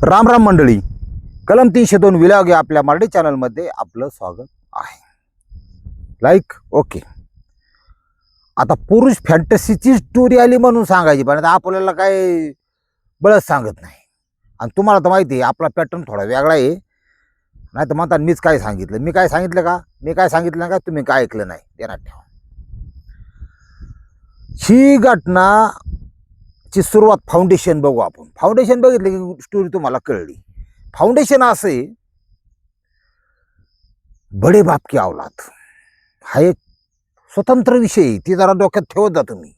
राम राम मंडळी, कलम 302 विलॉग या आपल्या मराठी चॅनलमध्ये आपलं स्वागत आहे. Like okay. आता पुरुष फॅन्टसीची स्टोरी आली म्हणून सांगायची, पण आता आपल्याला काय बळच सांगत नाही. आणि तुम्हाला तर माहिती आहे आपला पॅटर्न थोडा वेगळा आहे. नाही तर म्हणतात मीच काय सांगितलं, मी काय सांगितलं का, मी काय सांगितलं का, तुम्ही काय ऐकलं नाही, ध्यानात ठेवा. ही घटनाची सुरुवात फाउंडेशन बघू आपण. फाउंडेशन बघितलं की स्टोरी तुम्हाला कळली. फाउंडेशन असे बडे बाप की औलाद हा एक स्वतंत्र विषय, ती जरा डोक्यात ठेवत जा तुम्ही.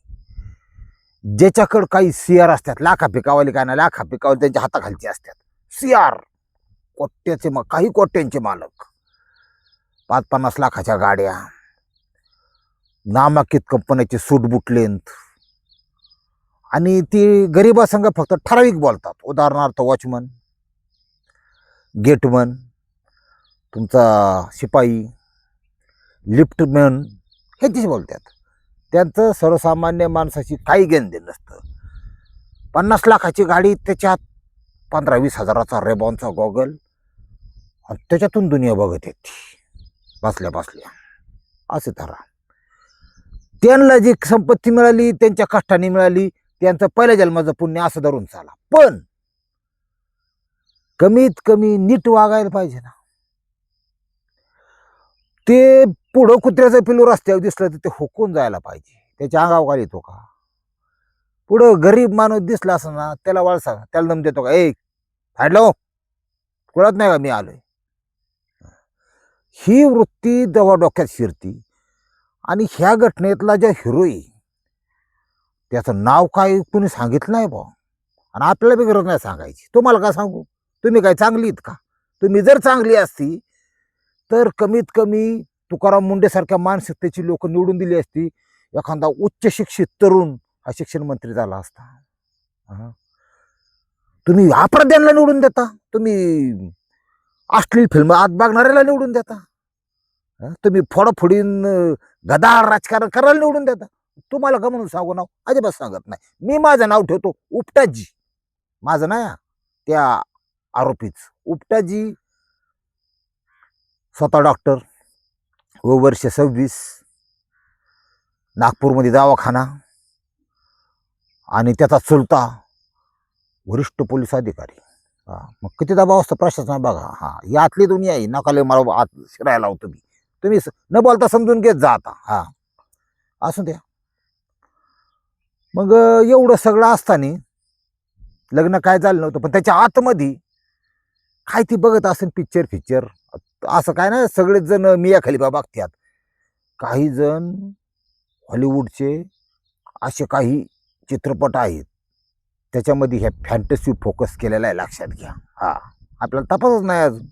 ज्याच्याकडे काही सीआर असतात, लाखा पिकावाले काय ना, लाखा पिकावाले त्यांच्या हाताखालचे असतात सीआर, कोट्याचे काही कोट्यांचे मालक, 5-50 लाखाच्या गाड्या, नामांकित कंपन्याचे सूट बुटलेंथ, आणि ती गरिबासंग फक्त ठराविक बोलतात. उदाहरणार्थ वॉचमन, गेटमन, तुमचा शिपाई, लिफ्टमन, हे तिचे बोलतात. त्यांचं सर्वसामान्य माणसाची काही घेणदेण नसतं. 50 लाखाची गाडी, त्याच्यात 15-20 हजाराचा रेबॉनचा गॉगल, आणि त्याच्यातून दुनिया बघत येते बसल्या बसल्या. असे धरा. त्यांना जी संपत्ती मिळाली त्यांच्या कष्टाने मिळाली, त्यांचं पहिल्या जन्माचं पुण्य असं धरून चाला. पण कमीत कमी नीट वागायला पाहिजे ना. ते पुढं कुत्र्याचं पिलू रस्त्यावर दिसलं तर ते हुकून जायला पाहिजे. त्याच्या अंगावर येतो का? पुढं गरीब माणूस दिसला असं ना, त्याला वळसा, त्याला दम देतो का, ए फाडलो, कळत नाही का मी आलोय? ही वृत्ती जेव्हा डोक्यात शिरती, आणि ह्या घटनेतला जो हिरो आहे त्याचं नाव काय कुणी सांगितलं नाही बा, आणि आपल्याला बी गरज नाही सांगायची. तुम्हाला काय सांगू? तुम्ही काय चांगली आहेत का? तुम्ही जर चांगली असती तर कमीत कमी तुकाराम मुंडेसारख्या मानसिकतेची लोक निवडून दिली असती. एखादा उच्च शिक्षित तरुण हा शिक्षण मंत्री झाला असता. तुम्ही अपराध्यांना निवडून देता, तुम्ही अश्लील फिल्म आत बघणाऱ्याला निवडून देता, तुम्ही फोडाफोडीन गदार राजकारण करायला निवडून देता. तुम्हाला का म्हणून सांगू नाव? अजिबात सांगत नाही. मी माझं नाव ठेवतो उपटाजी. माझं नाही, त्या आरोपीच उपटाजी, स्वतः डॉक्टर, वर्ष 26, नागपूरमध्ये दवाखाना, आणि त्याचा चुलता वरिष्ठ पोलीस अधिकारी. मग किती दबाव असतो प्रशासना बघा. ही आतली दुनिया आहे. नकाले मला आत शिरायला लावतो तुम्ही न बोलता समजून घेत जा आता. असू द्या. मग एवढं सगळं असताना लग्न काय झालं नव्हतं, पण त्याच्या आतमध्ये काय ती बघत असेल पिक्चर असं काय नाही. सगळेच जण मिया खलिफा बघतात. काही जण हॉलिवूडचे असे काही चित्रपट आहेत त्याच्यामध्ये ह्या फॅन्टसी फोकस केलेला आहे, लक्षात घ्या. आपल्याला तपासच नाही अजून.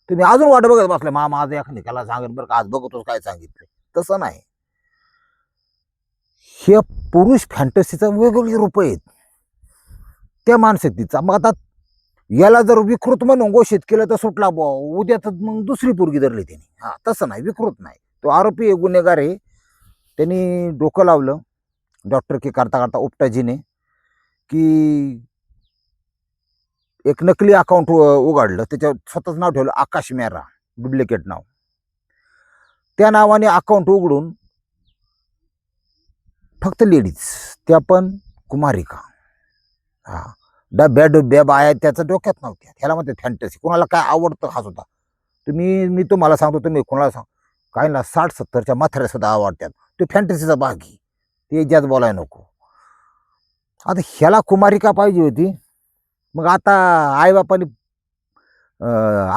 तुम्ही अजून वाट बघत बसले, मामा आज एखाद्याला सांगेल बरं का, आज बघतोच काय सांगितलं. तसं नाही. हे पुरुष फॅन्टसीचा वेगवेगळे रूप आहेत त्या मानसिकतेचा. मग आता याला जर विकृत म्हणून घोषित केलं तर सुटला बुवा, उद्या तर मग दुसरी पोरगी धरली त्यांनी. तसं नाही, विकृत नाही. तो आरोपी आहे, गुन्हेगार आहे. त्यांनी डोकं लावलं डॉक्टर की करता करता उपटाजीने, की एक नकली अकाउंट उघडलं, त्याच्यावर स्वतःच नाव ठेवलं आकाश मेहरा, डुप्लिकेट नाव. त्या नावाने अकाउंट उघडून फक्त लेडीज, त्या पण कुमारिका, डब्या बाया त्याच्या डोक्यात नव्हत्या. ह्याला म्हणते फॅन्टसी. कोणाला काय आवडतं हाच होता. मी तुम्हाला सांगतो, तुम्ही कोणाला सांग, काय ना 60-70च्या म्हाताऱ्या सुद्धा आवडतात. तो फॅन्टसीचा भाग आहे, ते ज्यात बोलायला नको. आता ह्याला कुमारिका पाहिजे होती. मग आता आईबापाने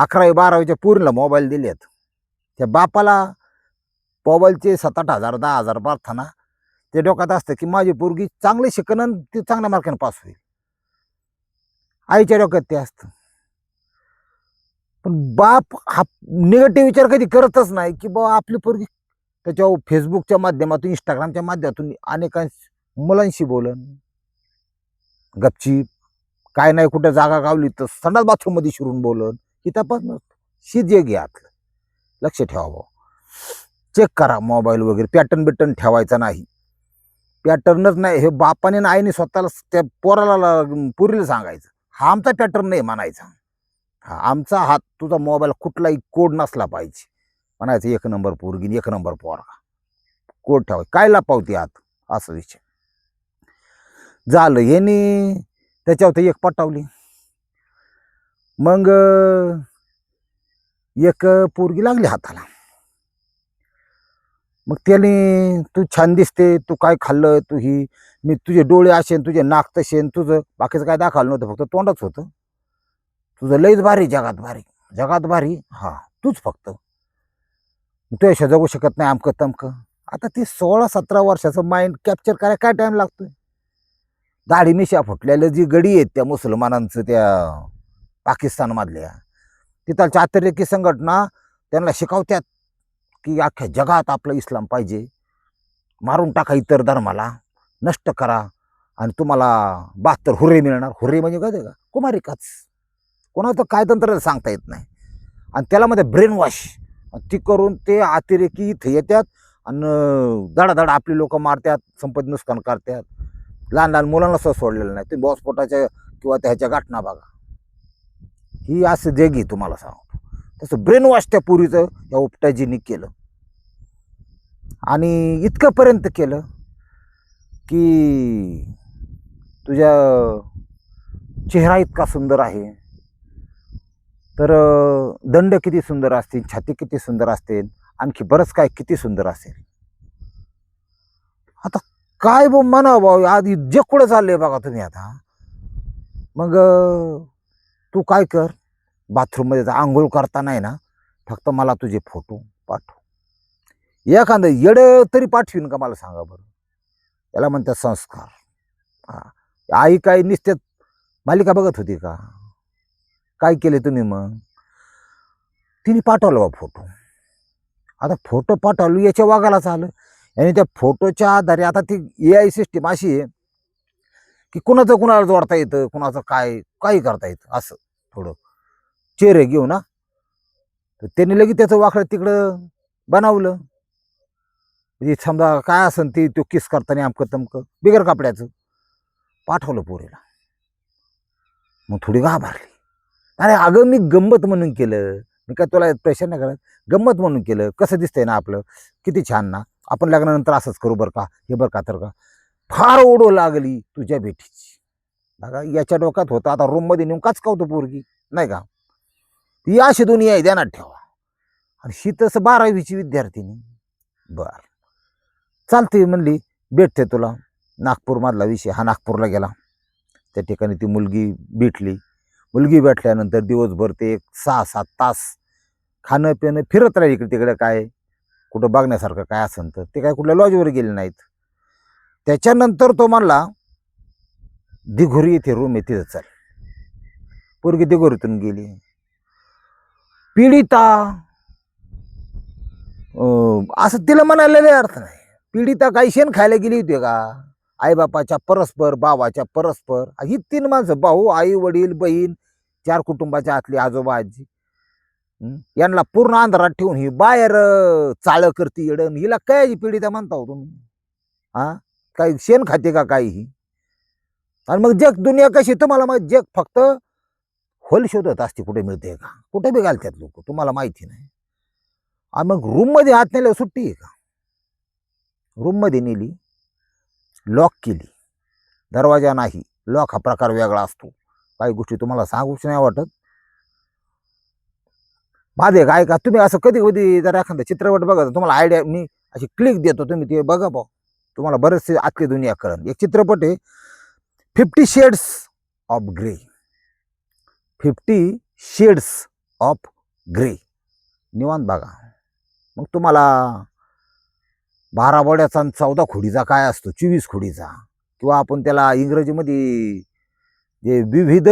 11वी-12वीच्या पूर्ण मोबाईल दिलेत. त्या बापाला मोबाईलचे 7-8 हजार 10 हजार पार्थना ते डोक्यात असतं की माझी पोरगी चांगले शिकणं आणि ती चांगल्या मार्काने पास होईल. आईच्या डोक्यात ते असतं. पण बाप हा निगेटिव्ह विचार कधी करतच नाही की बाबा आपली पोरगी त्याच्या फेसबुकच्या माध्यमातून, इंस्टाग्रामच्या माध्यमातून अनेकांशी मुलांशी बोलन, गपचीप, काय नाही कुठं जागा गावली तर संडास बाथरूम मध्ये शिरून बोलन. ही तपास नसतो. शिजे घ्या, लक्ष ठेवावं, चेक करा मोबाईल वगैरे. पॅटर्न ठेवायचा नाही. पॅटर्नच नाही हे बापाने आणि आईने स्वतःला त्या पोरीला सांगायचं. हा आमचा पॅटर्न नाही म्हणायचा. हा आमचा हात तुझा मोबाईल कुठलाही कोड नसला पाहिजे म्हणायचं. एक नंबर पोरगी एक नंबर पोरगा, कोड ठेवाय काय लपावती आत असं विषय झालं. यांनी त्याच्यावर एक पटावली. मग एक पोरगी लागली हाताला. मग त्याने तू छान दिसते, तू काय खाल्लं, तू ही मी तुझे डोळे असेन, तुझे नाक तसेन, तुझं बाकीचं काय दाखवलं नव्हतं, फक्त तोंडच होतं. तुझं लईच भारी, जगात भारी, जगात भारी, हा तूच फक्त, तू अशा जगू शकत नाही अमकं तमकं. आता ती 16-17 वर्षाचं माइंड कॅप्चर करायला काय टाइम लागतोय. दाढी मिशा फुटलेलं जी गडी आहेत त्या मुसलमानांचं, त्या पाकिस्तान मधल्या, तिथलच्या अतिरेकी संघटना त्यांना शिकवतात की अख्ख्या जगात आपलं इस्लाम पाहिजे, मारून टाका इतर धर्माला, नष्ट करा, आणि तुम्हाला 72 हुर्रे मिळणार. हुर्रे म्हणजे काय का कुमारिकाच, कोणाचं काय तंत्र सांगता येत नाही. आणि त्याला मध्ये ब्रेन वॉश ती करून ते अतिरेकी इथे येतात आणि धडाधड आपली लोक मारतात, संपत्ती नुकसान करतात. लहान लहान मुलांना सुद्धा सोडलेलं नाही. तुम्ही बॉस्फोटाच्या किंवा त्याच्या घटना बघा. ही असं जगी तुम्हाला सांगतो. तसं ब्रेन वॉश त्या पुरीचं या उपटाजींनी केलं. आणि इतकंपर्यंत केलं की तुझ्या चेहरा इतका सुंदर आहे, तर दंड किती सुंदर असतील, छाती किती सुंदर असतील, आणखी बरंच काय किती सुंदर असेल. आता काय म्हणा भाऊ, आधी जे कुठं चाललंय बघा तुम्ही आता. मग तू काय कर, बाथरूममध्ये जा, आंघोळ करताना आहे ना, फक्त मला तुझे फोटो पाठव. एखादं येडं तरी पाठवीन का मला सांगा बरं. याला म्हणतात संस्कार. हा, आई काय नुसत्यात मालिका बघत होती का? काय केले तुम्ही मग? तिने पाठवलं बा फोटो. आता फोटो पाठवलं याच्या वागायलाच आलं. आणि त्या फोटोच्या आधारे आता ती AI सिस्टीम अशी आहे की कुणाचं कुणाला जोडता येतं, कुणाचं काय काही करता येतं. असं थोडं चेहरे घेऊ ना, तर त्यांनी लगेच त्याचं वाकडं तिकडं बनवलं. म्हणजे समजा काय असन ती तो किस करताना अमकं तमकं बिगर कपड्याचं पाठवलं पोरीला. मग थोडी घाबरली. अरे अगं मी गंमत म्हणून केलं, मी काय तुला प्रेशर नाही करत, गंमत म्हणून केलं. कसं दिसतंय ना आपलं, किती छान ना, आपण लग्नानंतर असंच करू बरं का, हे बरं का तर का. फार ओढू लागली तुझ्या भेटीची. बघा याच्या डोक्यात होतं आता रूममध्ये नेऊन काच कावतो पोरगी नाही का. ती अशी दुनिया आहे, ध्यानात ठेवा. आणि ही तसं 12वीची विद्यार्थिनी. बर चालते म्हणली, भेटते तुला. नागपूरमधला विषय हा, नागपूरला गेला. त्या ठिकाणी ती मुलगी भेटली. मुलगी भेटल्यानंतर दिवसभर ते 6-7 तास खाणं पिणं फिरत राहील इकडे तिकडे, काय कुठं बघण्यासारखं काय असेल तर. ते काय कुठल्या लॉजवर गेले नाहीत. त्याच्यानंतर तो म्हणला दिघोरी येथे रूम आहे तिथं चल. पोरगी दिघोरीतून गेली. पीडिता असं तिला म्हणायला अर्थ नाही. पीडिता काही शेण खायला गेली होती का? आईबापाच्या परस्पर, भावाच्या परस्पर, ही 3 माणसं, भाऊ, आई, वडील, बहीण, 4 कुटुंबाच्या आतली आजोबा आजी, यांना पूर्ण अंधारात ठेवून ही बाहेर चाळ करती येडण. हिला काय पीडिता म्हणता हो तुम्ही? हा, काही शेण खाते का काही? आणि मग जग दुनिया कशी तुम्हाला माहिती. जग फक्त होल शोधत असते कुठे मिळते का, कुठे बी घालतात लोक, तुम्हाला माहिती नाही. आणि मग रूम मध्ये हात नेल्यावर सुट्टी आहे का? रूम मध्ये नेली, लॉक केली, दरवाजा नाही, लॉक हा प्रकार वेगळा असतो. काही गोष्टी तुम्हाला सांगूच नाही वाटत. माझे काय का तुम्ही असं कधी कधी जर एखादा चित्रपट बघा, तुम्हाला आयडिया मी अशी क्लिक देतो, तुम्ही ते बघा भाऊ, तुम्हाला बरेचसे आतली दुनिया कळेल. एक चित्रपट आहे 50 shades of grey. 50 shades of grey, निवांत बघा. मग तुम्हाला 12 बोड्याचा आणि 14 खोडीचा काय असतो, 24 खोडीचा, किंवा आपण त्याला इंग्रजीमध्ये जे विविध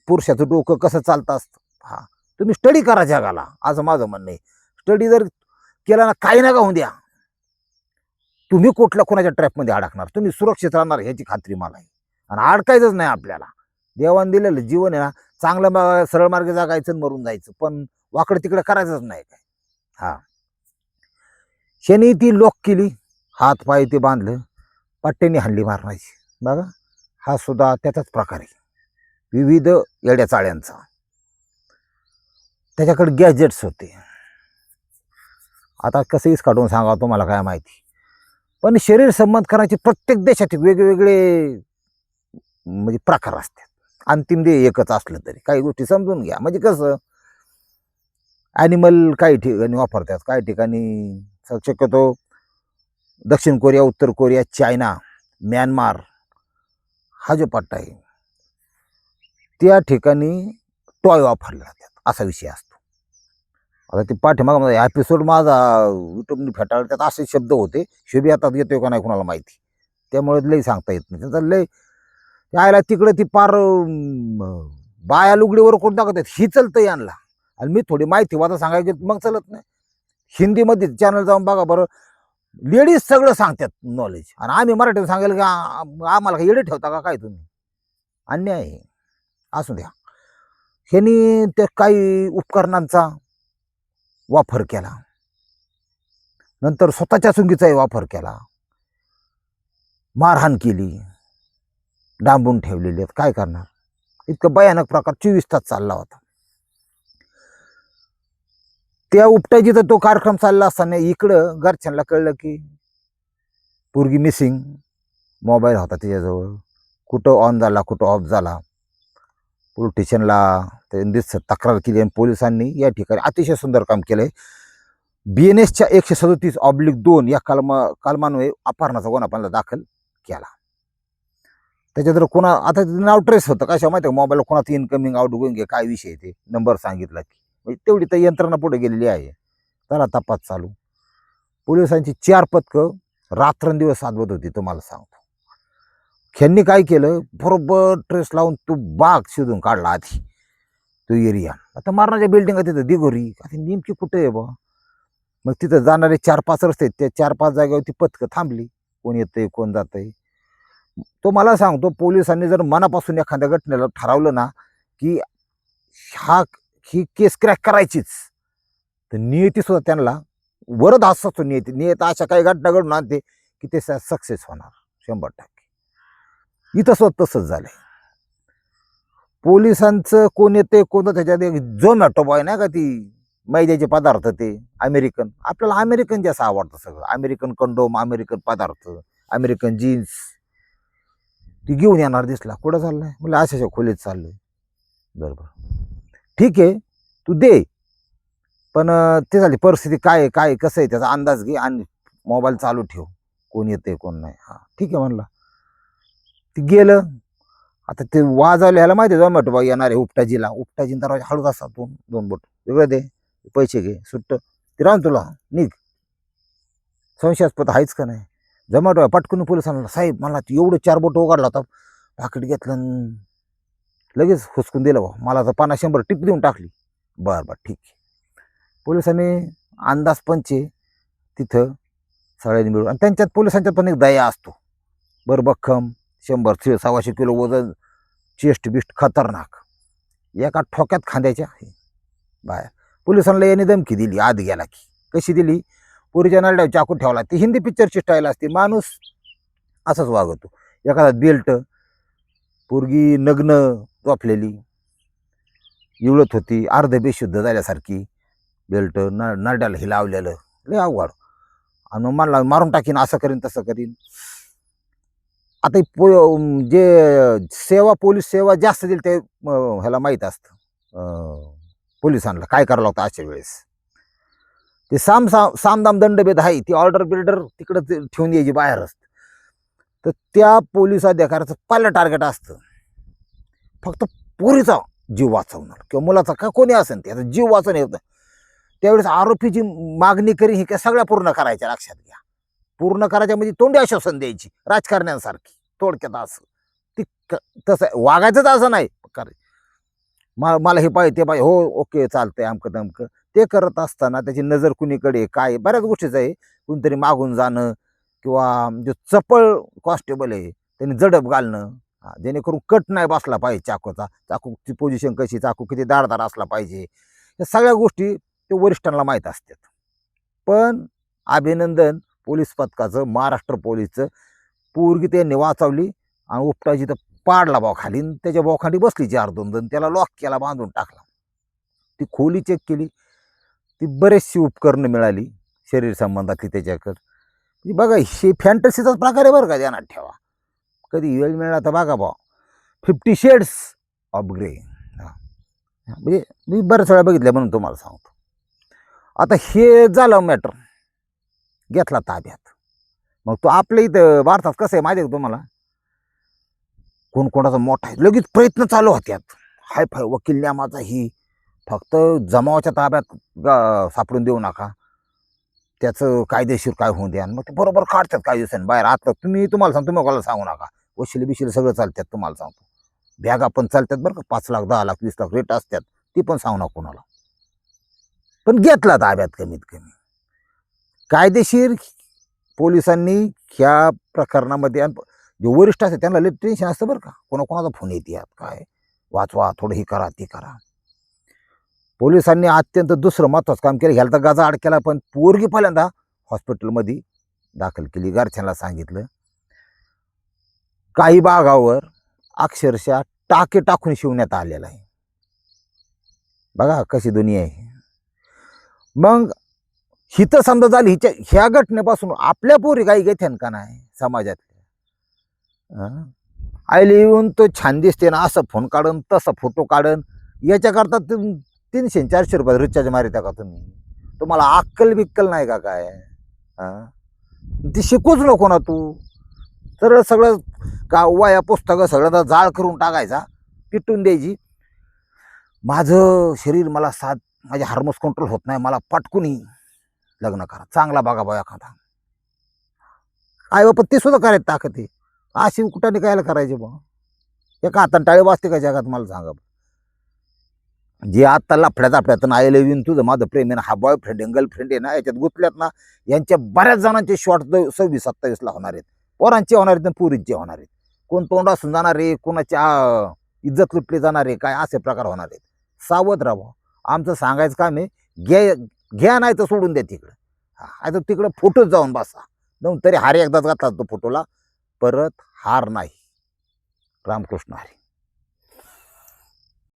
पुरुषाचं डोकं कसं चालतं असतं, हा तुम्ही स्टडी करा जगाला, असं माझं म्हणणं आहे. स्टडी जर केला ना, काही नका होऊ द्या, तुम्ही कुठल्या कोणाच्या ट्रॅपमध्ये अडकणार, तुम्ही सुरक्षित राहणार ह्याची खात्री मला आहे. आणि अडकायचंच नाही आपल्याला. देवाने दिलेलं जीवन आहे ना, चांगलं सरळ मार्गे जगायचं, मरून जायचं, पण वाकडं तिकडे करायचंच नाही काय. हा, शनी ती लॉक केली, हात पाय ते बांधलं, पट्ट्याने हल्ली मारण्याची. बघा हा सुद्धा त्याचाच प्रकार आहे. विविध येड्या चाळ्यांचा. त्याच्याकडे गॅजेट्स होते. आता कसंहीच काढून सांगा तुम्हाला काय माहिती. पण शरीर संबंध करायचे प्रत्येक देशात वेगवेगळे म्हणजे प्रकार असतात. अंतिम ध्येय एकच असलं तरी काही गोष्टी समजून घ्या. म्हणजे कसं ॲनिमल काही ठिकाणी वापरतात, काही ठिकाणी शक्यतो दक्षिण कोरिया, उत्तर कोरिया, चायना, म्यानमार हा जो पट्टा आहे त्या ठिकाणी टॉय वापरले जातात असा विषय असतो. आता ते पाठीमाग एपिसोड माझा युट्यूबने फेटाळला, त्यात असे शब्द होते, शिबी आता येतोय का नाही कुणाला माहिती. त्यामुळे लई सांगता येत नाही. त्याचा लय यायला तिकडे ती पार बाया लुगडीवर कोण दाखवतात ही चलतं यांना. आणि मी थोडी माहिती वाचा सांगायची मग चलत नाही. हिंदीमध्ये चॅनल जाऊन बघा बरं, लेडीज सगळं सांगतात नॉलेज, आणि आम्ही मराठीत सांगायला की आम्हाला काही येडे ठेवता का काय तुम्ही. अन्याय आहे. असू द्या. ह्यांनी त्या काही उपकरणांचा वापर केला, नंतर स्वतःच्या चुंगीचाही वापर केला, मारहाण केली, डांबून ठेवलेले आहेत. काय करणार. इतकं भयानक प्रकार 24 तास चालला होता. त्या उपटाजीचा तो कार्यक्रम चालला असताना इकडं घरच्यांना कळलं की पोरगी मिसिंग. मोबाईल होता त्याच्याजवळ, कुठं ऑन झाला कुठं ऑफ झाला. पोलीस स्टेशनला तक्रार केली आणि पोलिसांनी या ठिकाणी अतिशय सुंदर काम केलंय. BNSच्या 137/2 या कलमान्वये अपहरणाचा गुन्हा पण दाखल केला. त्याच्यात कोणा आता नाव ट्रेस होतं कशा माहिती आहे, मोबाईल कोणाचं इनकमिंग आउट गोईंग काय विषय ते नंबर सांगितला की तेवढी तर यंत्रणा पुढे गेलेली आहे. त्याला तपास चालू. पोलिसांची 4 पथकं रात्रंदिवस साधवत होती. तुम्हाला सांगतो ह्यांनी काय केलं, बरोबर ट्रेस लावून तो बाग शोधून काढला आधी तो एरिया. आता मारणाच्या बिल्डिंग तिथं दिगोरी, आता नेमकी कुठे आहे बा. मग तिथं जाणारे 4-5 रस्ते, त्या 4-5 जागेवरती पथकं थांबली. कोण येतंय कोण जातंय. तो मला सांगतो पोलिसांनी जर मनापासून एखाद्या घटनेला ठरवलं ना की ही केस क्रॅक करायचीच, तर नियती सुद्धा त्यांना वरद असतो. नियत अशा काही घटना घडून आणते की ते सक्सेस होणार 100%. इथं सुद्धा तसंच झालंय. पोलिसांचं कोण येते कोण, त्याच्यात झोमॅटो बॉय नाही का ती मैद्याचे पदार्थ, ते अमेरिकन, आपल्याला अमेरिकन जास्त आवडतं सगळं. अमेरिकन कंडोम, अमेरिकन पदार्थ, अमेरिकन जीन्स, ती घेऊन येणार दिसला. कुठं चाललाय म्हणजे अशाच्या खोलीत चाललोय. बरोबर ठीक आहे तू दे, पण ते झाली परिस्थिती काय काय कसं आहे त्याचा अंदाज घे आणि मोबाईल चालू ठेव, कोण येते कोण नाही. हा ठीक आहे म्हणला. ती गेलं. आता ते वाजवलं ह्याला माहिती आहे झोमॅटो बॉय येणार आहे उपटाजीला. उपटाजी दरवाजा हळूच असा दोन बोट वेगळं दे, पैसे घे, सुट्ट ते राहून तुला निघ. संशयास्पद आहेच का नाही. झोमॅटो पटकन पोलिसांना, साहेब मला एवढं 4 बोट उघडला होता, पाकिट घेतलं लगेच हुसकून दिलं बा, मला तर 50-100 टिप देऊन टाकली. बरं बरं ठीक आहे. पोलिसांनी अंदाज पंचे तिथं सगळ्यांनी मिळून, आणि त्यांच्यात पोलिसांच्यात पण एक दया असतो. बरं भक्कम 100-125 किलो वजन, चेस्ट बिस्ट खतरनाक, एका ठोक्यात खांद्याच्या बाहेर. पोलिसांना याने धमकी दिली आत गेला की. कशी दिली, पोरीच्या नरड्यावर चाकू ठेवला. ती हिंदी पिक्चरची स्टाईल असते. माणूस असंच वागतो. एखादा बेल्ट, पोरगी नग्न झोपलेली इवळत होती, अर्ध बेशुद्ध झाल्यासारखी, बेल्ट नरड्याला हे लावलेलं, लय अवघड. आणि मला मारून टाकीन, असं करीन तसं करीन. आता जे पोलीस सेवा जास्त दिली ते ह्याला माहीत असतं पोलिसांना काय करावं लागतं अशा वेळेस. ते सामदाम दंडभेद आहे, ती ऑर्डर बिल्डर तिकडं ठेवून यायची बाहेर असतं. तर त्या पोलीस अधिकाऱ्याचं पहिलं टार्गेट असतं फक्त पोरीचा जीव वाचवणार किंवा मुलाचा का कोणी असेल त्याचा जीव वाचवणं येतं. त्यावेळेस आरोपीची मागणी करी ही काय सगळ्या पूर्ण करायच्या, लक्षात घ्या. पूर्ण करायच्या म्हणजे तोंडी आश्वासन द्यायची राजकारण्यांसारखी, थोडक्यात असं. ती तसं वागायचंच असं नाही, मला हे पाहिजे ते पाहिजे, हो ओके चालतंय अमकं तमकं. ते करत असताना त्याची नजर कुणीकडे काय, बऱ्याच गोष्टीच आहे. कुणीतरी मागून जाणं किंवा जो चपळ कॉन्स्टेबल आहे त्यांनी जडप घालणं, जेणेकरून कट नाही बसला पाहिजे चाकूचा, चाकूची पोझिशन कशी, चाकू किती दारदार असला पाहिजे, या सगळ्या गोष्टी ते वरिष्ठांना माहीत असतात. पण अभिनंदन पोलीस पथकाचं, महाराष्ट्र पोलीसचं. पोरगी त्यांनी वाचवली आणि उपटाजी तर पाडला भाऊ खाली न त्याच्या बोखांडी बसली 4-2 जण, त्याला लॉक केला, बांधून टाकला. ती खोली चेक केली, ती बरेचशी उपकरणं मिळाली शरीर संबंधातली त्याच्याकडं. म्हणजे बघा हे फॅन्टसीचाच प्रकार आहे बरं का, ध्यानात ठेवा. कधी वेळ मिळाला तर बघा भाऊ 50 शेड्स ऑफ ग्रे. म्हणजे मी बऱ्याच वेळा बघितलं म्हणून तुम्हाला सांगतो. आता हे झालं मॅटर, घेतला ताब्यात. मग तो आपल्या इथं भारतात कसं आहे माहिती आहे का तुम्हाला, कोण कोणाचा मोठा आहे लगेच प्रयत्न चालू होत्यात. हाय फाय वकील न्यामाचा ही फक्त जमावाच्या ताब्यात सापडून देऊ नका, त्याचं कायदेशीर काय होऊ द्या. मग ते बरोबर काढतात काही दिवसांनी बाहेर. आता तुम्हाला सांगतो, तुम्ही कोणाला सांगू नका. वशिले बिशिले सगळं चालतात, तुम्हाला सांगतो. बॅगा पण चालतात बरं का, 5 लाख 10 लाख 20 लाख रेट असतात, ती पण सांगू नका कोणाला. पण घेतला ताब्यात कमीत कमी कायदेशीर. पोलिसांनी ह्या प्रकरणामध्ये जे वरिष्ठ असतात त्यांना लई टेन्शन असतं बरं का, कोणाकोणाचा फोन येते काय वाचवा, थोडं हे करा ते करा. पोलिसांनी अत्यंत दुसरं महत्वाचं काम केलं. ह्याला तर गाजा आड केला, पण पोरगी पहिल्यांदा हॉस्पिटलमध्ये दाखल केली. घरच्यांना सांगितलं. काही भागावर अक्षरशः टाके टाकून शिवण्यात आलेला आहे. बघा कशी दुनिया आहे. मग हिथं समजा झाली ह्या घटनेपासून आपल्या पोरी काही घेत्यान का नाही समाजातल्या. आईला येऊन तो छान दिसते ना, असं फोन काढून तसं फोटो काढून, याच्याकरता 300-400 रुपये रिचार्ज मारिता का तुम्ही? तुम्हाला अक्कल बिक्कल नाही का काय? ती शिकूच नको ना तू. सरळ सगळं का वया पुस्तकं सगळं जाळ करून टाकायचा, पिटून द्यायची. माझं शरीर मला साथ, माझे हार्मोन्स कंट्रोल होत नाही, मला पटकून लग्न करा, चांगला बघा बा एखादा. आई बापा ते सुद्धा करायचं ताकद आहे. अशी कुठाने कायला करायचे बा? एका हाताने टाळी वाजते का जगात मला सांगा. जे आता लफड्यात आपल्यातून आयला येऊन तुझं माझं प्रेम आहे ना, हा बॉयफ्रेंड आहे गर्लफ्रेंड आहे ना, याच्यात गुंतल्यात ना, यांच्या बऱ्याच जणांचे शॉर्ट 26-27 होणार आहेत. पोरांचे होणार आहेत, पुरींचे होणार आहेत. कोण तोंड असून जाणार आहे, कोणाच्या इज्जत लुटली जाणार आहे, काय असे प्रकार होणार आहेत. सावध राहा. आमचं सांगायचं काम आहे, घ्या नाही तर सोडून द्या तिकडं. आता तिकडं फोटोच जाऊन बसा. तरी हार एकदाच घातला तो फोटोला, परत हार नाही. रामकृष्ण हरी.